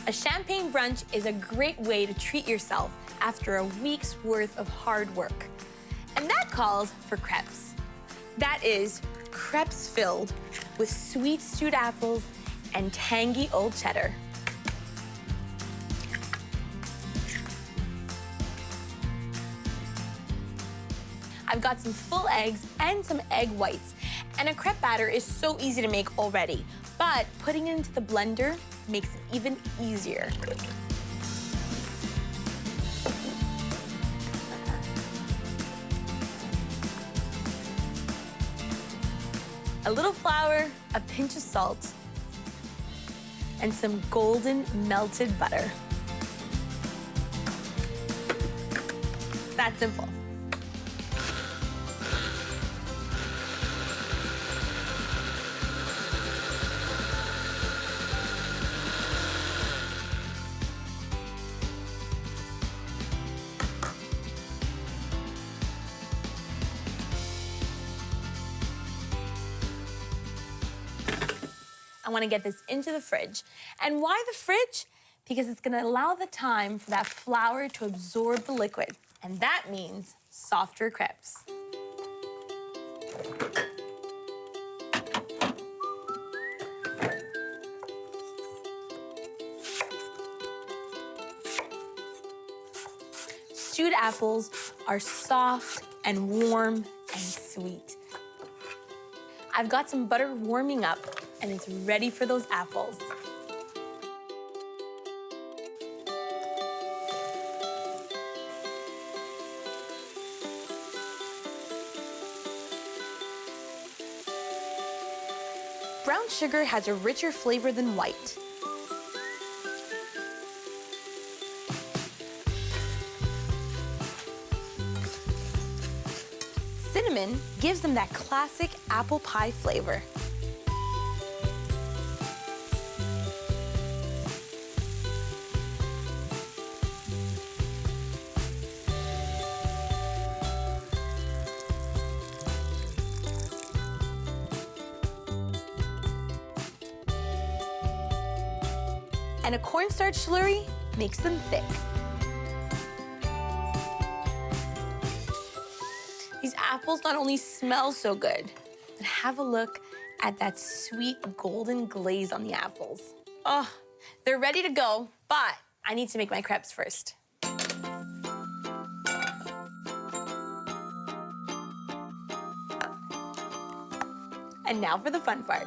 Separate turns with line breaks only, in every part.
A champagne brunch is a great way to treat yourself after a week's worth of hard work. And that calls for crepes. That is, crepes filled with sweet stewed apples and tangy old cheddar. I've got some full eggs and some egg whites. And a crepe batter is so easy to make already, but putting it into the blender makes it even easier. A little flour, a pinch of salt, and some golden melted butter. That's simple. I want to get this into the fridge. And why the fridge? Because it's going to allow the time for that flour to absorb the liquid. And that means softer crepes. Stewed apples are soft and warm and sweet. I've got some butter warming up, and it's ready for those apples. Brown sugar has a richer flavor than white. Cinnamon gives them that classic apple pie flavor. And a cornstarch slurry makes them thick. These apples not only smell so good, but have a look at that sweet golden glaze on the apples. Oh, they're ready to go, but I need to make my crepes first. And now for the fun part.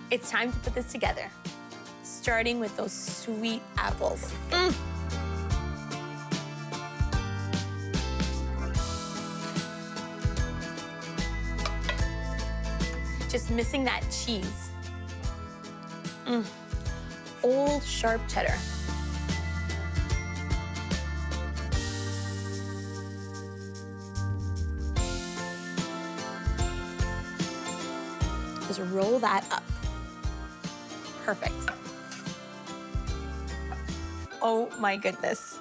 It's time to put this together, starting with those sweet apples. Just missing that cheese. Old sharp cheddar. Just roll that up. Perfect. Oh my goodness.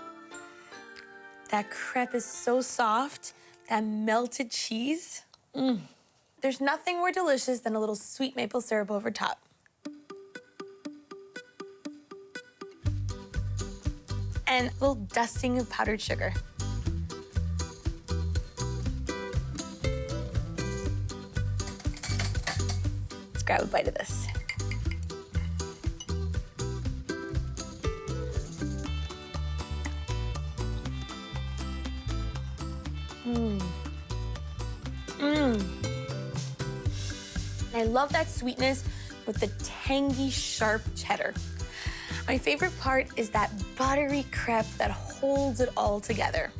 That crepe is so soft, that melted cheese. There's nothing more delicious than a little sweet maple syrup over top. And a little dusting of powdered sugar. Let's grab a bite of this. I love that sweetness with the tangy, sharp cheddar. My favorite part is that buttery crepe that holds it all together.